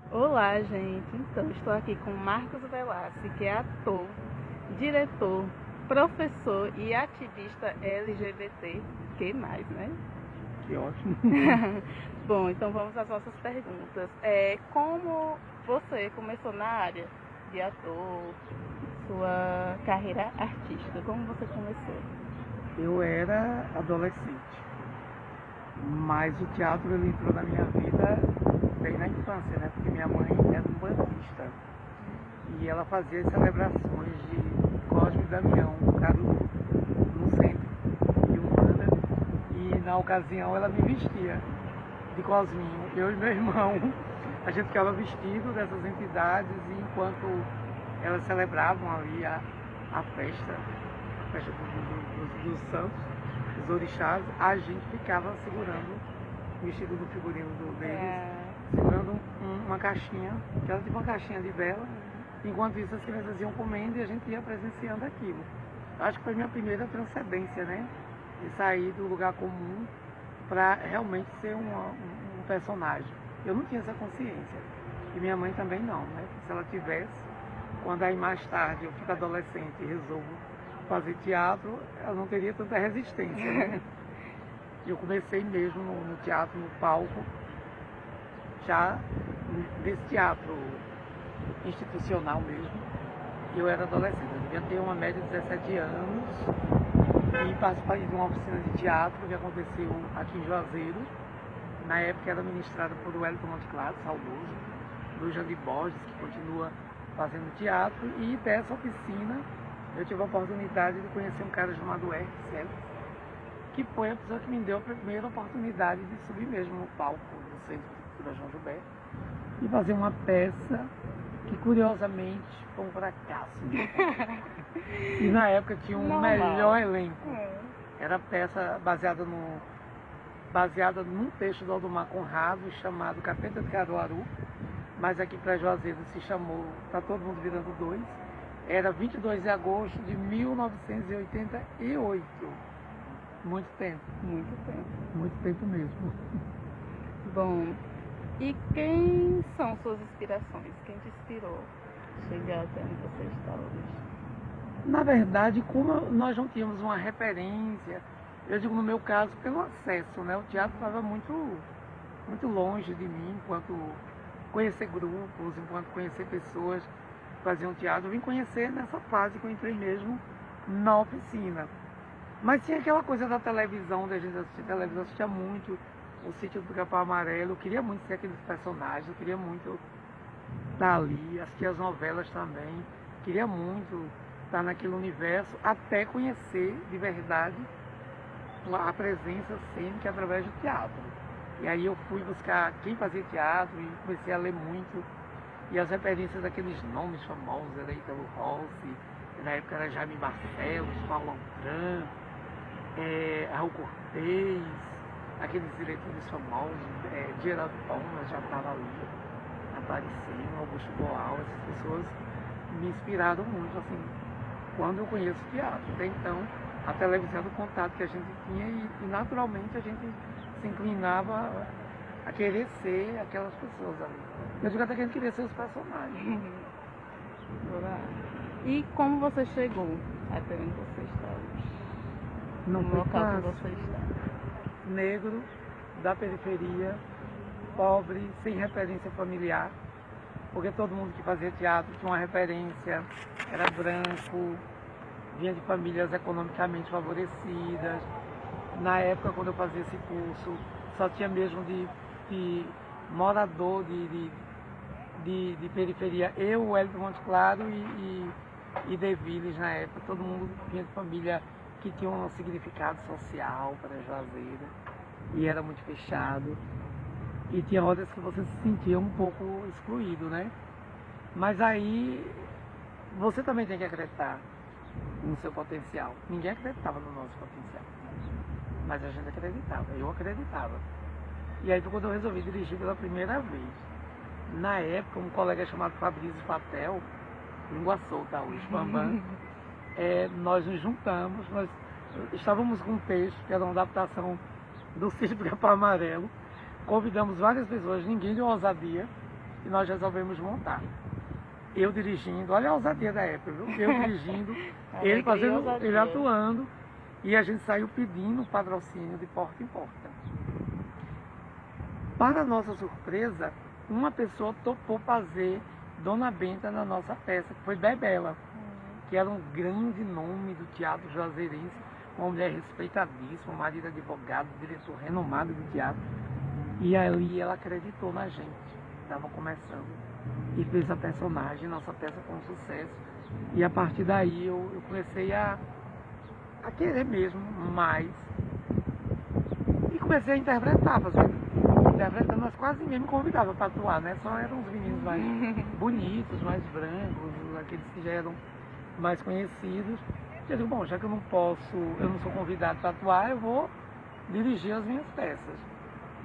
Olá, gente. Então, estou aqui com Marcos Velassi, que é ator, diretor, professor e ativista LGBT. Que mais, né? Que ótimo. Bom, então vamos às nossas perguntas. Como você começou na área de ator, sua carreira artística? Como você começou? Eu era adolescente, mas o teatro ele entrou na minha vida bem na infância, né? Porque minha mãe era um bandista e ela fazia as celebrações de Cosme e Damião, Caruru, no centro de Umbanda, e na ocasião ela me vestia de Cosminho. Eu e meu irmão, a gente ficava vestido dessas entidades e enquanto elas celebravam ali a festa, dos santos, dos orixás, a gente ficava segurando, vestido do figurino deles, segurando uma caixinha, que era tipo uma caixinha de vela. Enquanto isso as crianças iam comendo e a gente ia presenciando aquilo. Acho que foi minha primeira transcendência, né? De sair do lugar comum para realmente ser um personagem. Eu não tinha essa consciência. E minha mãe também não, né? Se ela tivesse, quando aí mais tarde eu fico adolescente e resolvo fazer teatro, ela não teria tanta resistência, né? Eu comecei mesmo no teatro, no palco, já desse teatro institucional mesmo. Eu era adolescente, eu devia ter uma média de 17 anos e participei de uma oficina de teatro que aconteceu aqui em Juazeiro. Na época era ministrada por Wellington Monte Claro, saudoso, do Jandir Borges, que continua fazendo teatro, e dessa oficina eu tive a oportunidade de conhecer um cara chamado R. Celes, que foi a pessoa que me deu a primeira oportunidade de subir mesmo no palco do Centro de Cultura João Gilberto e fazer uma peça que curiosamente foi um fracasso. E na época tinha um melhor elenco. Era peça baseada num texto do Aldomar Conrado chamado Capeta de Caruaru, mas aqui para Juazeiro se chamou Tá Todo Mundo Virando Dois. Era 22 de agosto de 1988. Muito tempo. Muito tempo. Muito tempo mesmo. Bom, e quem são suas inspirações? Quem te inspirou a chegar até onde você está hoje? Na verdade, como nós não tínhamos uma referência, eu digo no meu caso pelo acesso, né? O teatro estava muito longe de mim, enquanto conhecer grupos, enquanto conhecer pessoas que faziam teatro. Eu vim conhecer nessa fase que eu entrei mesmo na oficina. Mas tinha aquela coisa da televisão, da gente assistir televisão, eu assistia muito o Sítio do Pica-Pau Amarelo, eu queria muito ser aqueles personagens, eu queria muito estar ali, assistir as novelas também, queria muito estar naquele universo, até conhecer de verdade a presença cênica através do teatro. E aí eu fui buscar quem fazia teatro e comecei a ler muito. E as referências daqueles nomes famosos, era Ítalo Rossi, na época era Jaime Barcelos, Paulo Altran, Raul Cortez, aqueles diretores famosos, Geraldo Thomas já estava ali aparecendo, Augusto Boal, essas pessoas me inspiraram muito, assim, quando eu conheço teatro. Até então, a televisão era o contato que a gente tinha e naturalmente a gente se inclinava a querer ser aquelas pessoas ali. Eu digo até que a gente queria ser os personagens. E como você chegou até onde você está hoje? Não No foi local que fácil. você está? Negro, da periferia, pobre, sem referência familiar, porque todo mundo que fazia teatro tinha uma referência, era branco, vinha de famílias economicamente favorecidas. Na época, quando eu fazia esse curso, só tinha mesmo de morador de periferia, eu, o Wellington Monte Claro e Deviles na época. Todo mundo vinha de família que tinha um significado social para Juazeiro e era muito fechado. E tinha horas que você se sentia um pouco excluído, né? Mas aí você também tem que acreditar no seu potencial. Ninguém acreditava no nosso potencial, mas a gente acreditava, eu acreditava. E aí foi quando eu resolvi dirigir pela primeira vez. Na época, um colega chamado Fabrício Patel, língua solta hoje, Bambam, nós nos juntamos, nós estávamos com um texto, que era uma adaptação do Sítio do Pica-Pau Amarelo, convidamos várias pessoas, ninguém deu ousadia, que nós resolvemos montar. Eu dirigindo, olha a ousadia da época, viu? Eu dirigindo, ele fazendo, ele atuando, e a gente saiu pedindo patrocínio de porta em porta. Para nossa surpresa, uma pessoa topou fazer Dona Benta na nossa peça, que foi Bebela, que era um grande nome do teatro juazeirense, uma mulher respeitadíssima, um marido advogado, diretor renomado do teatro. E ali ela acreditou na gente, estava começando, e fez a personagem, nossa peça foi um sucesso. E a partir daí eu comecei a querer mesmo mais. E comecei a interpretar, interpretando, mas quase ninguém me convidava para atuar, né? Só eram os meninos mais bonitos, mais brancos, aqueles que já eram mais conhecidos. Eu digo, bom, já que eu não sou convidado para atuar, eu vou dirigir as minhas peças.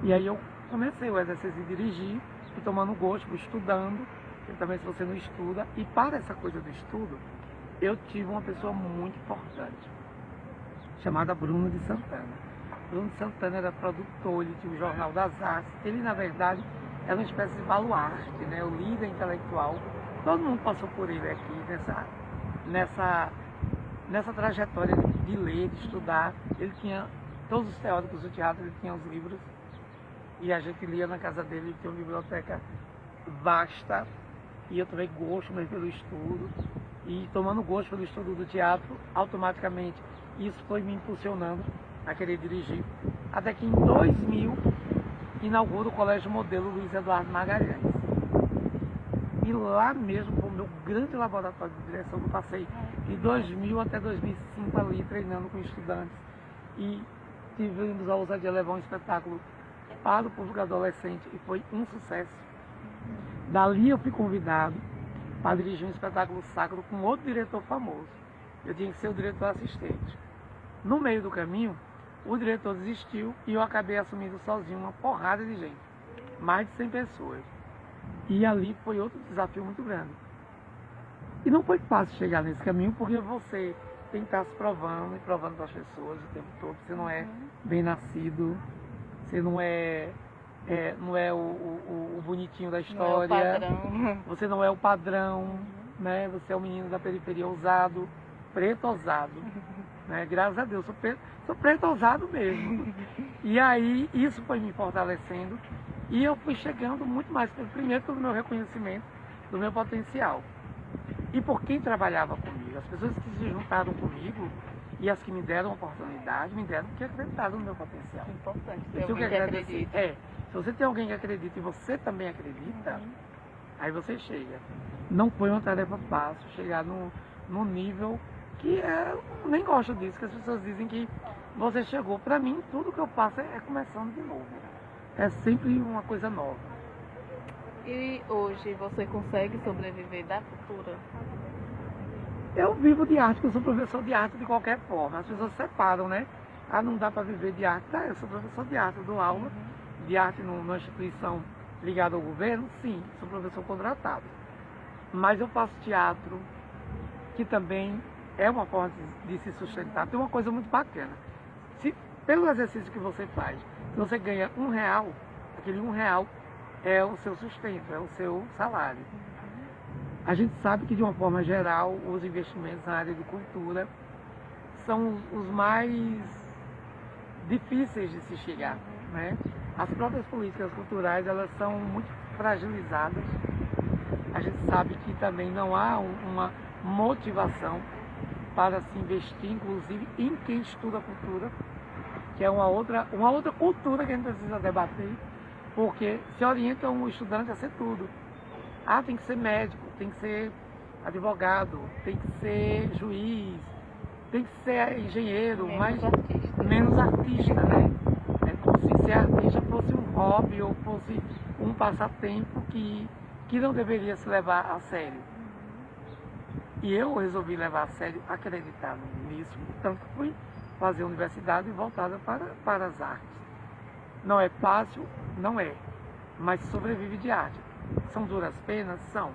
E aí eu comecei o exercício de dirigir, fui tomando gosto, fui estudando, porque também se você não estuda. E para essa coisa do estudo, eu tive uma pessoa muito importante, chamada Bruno de Santana. Bruno de Santana era produtor, ele tinha o Jornal das Artes. Ele, na verdade, era uma espécie de baluarte, né? O líder intelectual. Todo mundo passou por ele aqui, nessa trajetória de ler, de estudar. Ele tinha todos os teóricos do teatro, ele tinha os livros. E a gente lia na casa dele, ele tinha uma biblioteca vasta. E eu tomei gosto mesmo pelo estudo. E tomando gosto pelo estudo do teatro, automaticamente isso foi me impulsionando a querer dirigir, até que em 2000 inaugura o Colégio Modelo Luiz Eduardo Magalhães. E lá mesmo foi o meu grande laboratório de direção, que eu passei de 2000 até 2005 ali treinando com estudantes, e tivemos a ousadia de levar um espetáculo para o público adolescente e foi um sucesso. Dali eu fui convidado para dirigir um espetáculo sacro com outro diretor famoso. Eu tinha que ser o diretor assistente. No meio do caminho, o diretor desistiu e eu acabei assumindo sozinho uma porrada de gente, mais de 100 pessoas. E ali foi outro desafio muito grande. E não foi fácil chegar nesse caminho, porque você tem que estar se provando e provando para as pessoas o tempo todo. Você não é bem nascido, você não é o bonitinho da história, não é o padrão. Você não é o padrão, né? Você é o menino da periferia ousado, preto ousado. Né? Graças a Deus, sou preto ousado mesmo. E aí isso foi me fortalecendo e eu fui chegando muito mais, primeiro pelo meu reconhecimento do meu potencial e por quem trabalhava comigo. As pessoas que se juntaram comigo e as que me deram a oportunidade, me deram porque acreditaram no meu potencial. Importante Eu ter alguém que acredita. Se você tem alguém que acredita e você também acredita, aí você chega. Não foi uma tarefa fácil chegar no nível que eu nem gosto disso, que as pessoas dizem que você chegou. Para mim, tudo que eu faço é começando de novo. É sempre uma coisa nova. E hoje você consegue sobreviver da cultura? Eu vivo de arte, porque eu sou professor de arte de qualquer forma. As pessoas separam, né? Ah, não dá para viver de arte. Eu sou professor de arte, eu dou aula de arte numa instituição ligada ao governo, sim, sou professor contratado. Mas eu faço teatro, que também é uma forma de se sustentar. Tem uma coisa muito bacana. Se pelo exercício que você faz, se você ganha R$1, aquele R$1 é o seu sustento, é o seu salário. A gente sabe que de uma forma geral os investimentos na área de cultura são os mais difíceis de se chegar, né? As próprias políticas culturais, elas são muito fragilizadas. A gente sabe que também não há uma motivação para se investir, inclusive, em quem estuda cultura, que é uma outra cultura que a gente precisa debater, porque se orienta um estudante a ser tudo. Ah, tem que ser médico, tem que ser advogado, tem que ser juiz, tem que ser engenheiro, menos artista, né? É como se ser artista fosse um hobby ou fosse um passatempo que não deveria se levar a sério. E eu resolvi levar a sério, acreditar nisso, portanto fui fazer universidade voltada para as artes. Não é fácil? Não é, mas sobrevive de arte. São duras penas? São,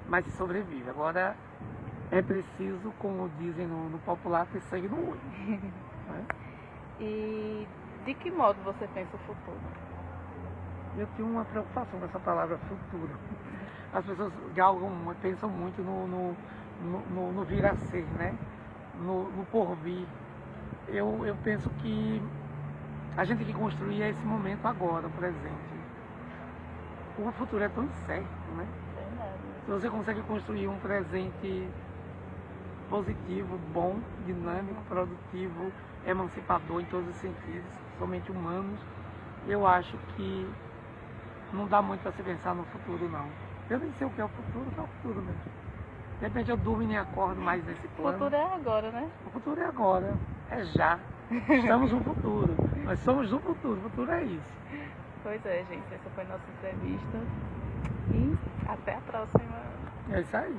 mas se sobrevive. Agora é preciso, como dizem no popular, ter sangue no olho. Né? E de que modo você pensa o futuro? eu tinha uma preocupação com essa palavra futuro. As pessoas pensam muito no vir a ser, né? No porvir. Eu penso que a gente tem que construir esse momento agora, o presente. O futuro é tão incerto, né? Se você consegue construir um presente positivo, bom, dinâmico, produtivo, emancipador em todos os sentidos, somente humanos, eu acho que não dá muito para se pensar no futuro, não. Eu nem sei o que é o futuro, é o futuro mesmo. De repente eu durmo e nem acordo mais nesse plano. O futuro é agora, né? O futuro é agora, é já. Estamos no futuro, nós somos do futuro, o futuro é isso. Pois é, gente, essa foi a nossa entrevista e até a próxima. É isso aí.